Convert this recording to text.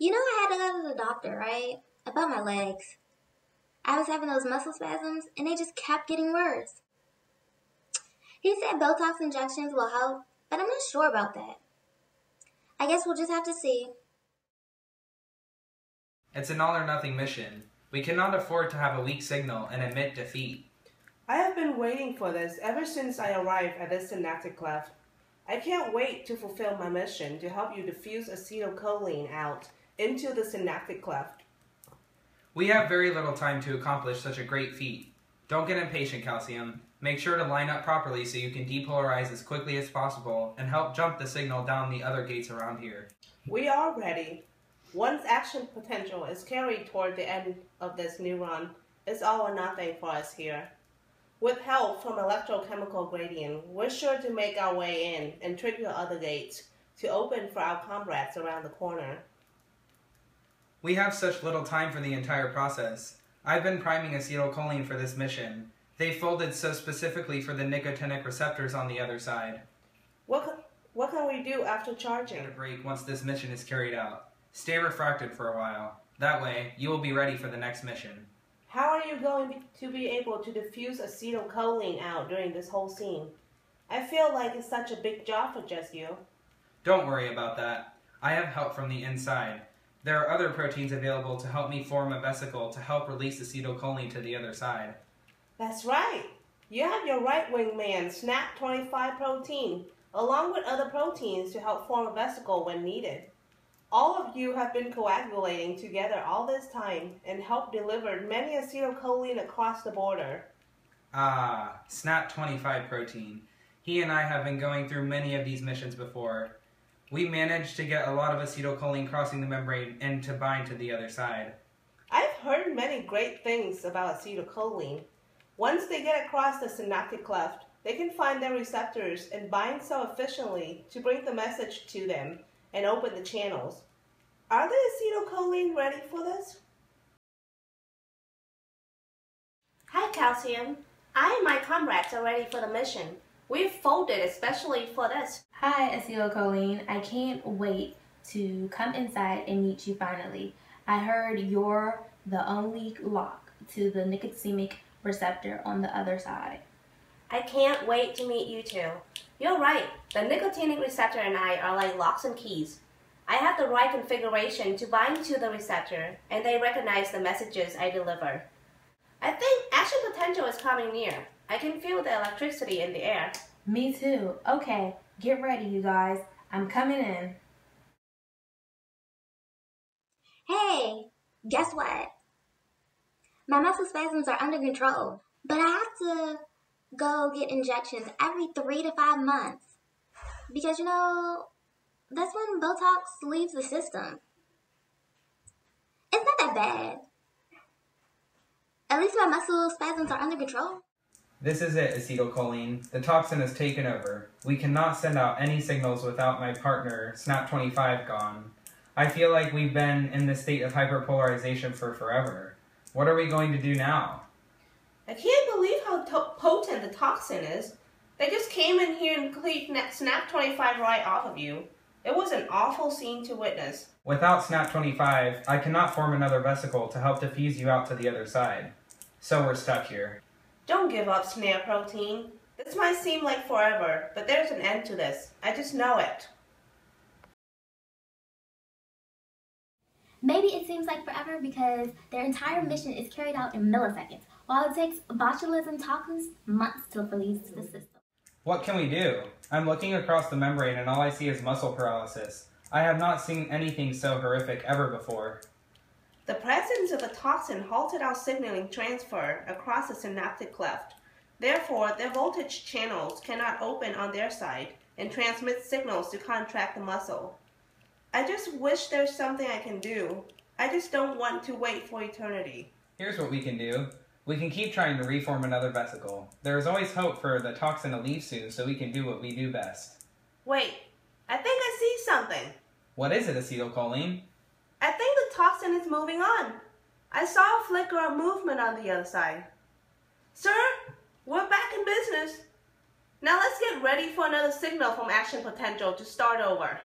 You know, I had to go to the doctor, right? About my legs. I was having those muscle spasms, and they just kept getting worse. He said Botox injections will help, but I'm not sure about that. I guess we'll just have to see. It's an all-or-nothing mission. We cannot afford to have a weak signal and admit defeat. I have been waiting for this ever since I arrived at this synaptic cleft. I can't wait to fulfill my mission to help you diffuse acetylcholine out into the synaptic cleft. We have very little time to accomplish such a great feat. Don't get impatient, Calcium. Make sure to line up properly so you can depolarize as quickly as possible and help jump the signal down the other gates around here. We are ready. Once action potential is carried toward the end of this neuron, it's all or nothing for us here. With help from electrochemical gradient, we're sure to make our way in and trigger other gates to open for our comrades around the corner. We have such little time for the entire process. I've been priming acetylcholine for this mission. They folded so specifically for the nicotinic receptors on the other side. What can we do after charging? Take a break once this mission is carried out. Stay refracted for a while. That way, you will be ready for the next mission. How are you going to be able to diffuse acetylcholine out during this whole scene? I feel like it's such a big job for just you. Don't worry about that. I have help from the inside. There are other proteins available to help me form a vesicle to help release acetylcholine to the other side. That's right. You have your right wing man, SNAP25 protein, along with other proteins to help form a vesicle when needed. All of you have been coagulating together all this time and helped deliver many acetylcholine across the border. Ah, SNAP25 protein. He and I have been going through many of these missions before. We managed to get a lot of acetylcholine crossing the membrane and to bind to the other side. I've heard many great things about acetylcholine. Once they get across the synaptic cleft, they can find their receptors and bind so efficiently to bring the message to them and open the channels. Are the acetylcholine ready for this? Hi, Calcium. I and my comrades are ready for the mission. We've folded especially for this. Hi, acetylcholine. I can't wait to come inside and meet you finally. I heard you're the only lock to the nicotinic receptor on the other side. I can't wait to meet you too. You're right. The nicotinic receptor and I are like locks and keys. I have the right configuration to bind to the receptor, and they recognize the messages I deliver. I think action potential is coming near. I can feel the electricity in the air. Me too. Okay, get ready, you guys. I'm coming in. Hey, guess what? My muscle spasms are under control, but I have to go get injections every 3 to 5 months. Because, you know, that's when Botox leaves the system. It's not that bad. At least my muscle spasms are under control. This is it, acetylcholine. The toxin has taken over. We cannot send out any signals without my partner, SNAP25, gone. I feel like we've been in this state of hyperpolarization for forever. What are we going to do now? I can't believe how potent the toxin is. They just came in here and cleaved SNAP25 right off of you. It was an awful scene to witness. Without SNAP25, I cannot form another vesicle to help diffuse you out to the other side. So we're stuck here. Don't give up, Snare Protein. This might seem like forever, but there's an end to this. I just know it. Maybe it seems like forever because their entire mission is carried out in milliseconds, while it takes botulism toxins months to release the system. What can we do? I'm looking across the membrane and all I see is muscle paralysis. I have not seen anything so horrific ever before. The presence of the toxin halted our signaling transfer across the synaptic cleft. Therefore, their voltage channels cannot open on their side and transmit signals to contract the muscle. I just wish there's something I can do. I just don't want to wait for eternity. Here's what we can do. We can keep trying to reform another vesicle. There is always hope for the toxin to leave soon so we can do what we do best. Wait, I think I see something. What is it, acetylcholine? I think the toxin is moving on. I saw a flicker of movement on the other side. Sir, we're back in business. Now let's get ready for another signal from action potential to start over.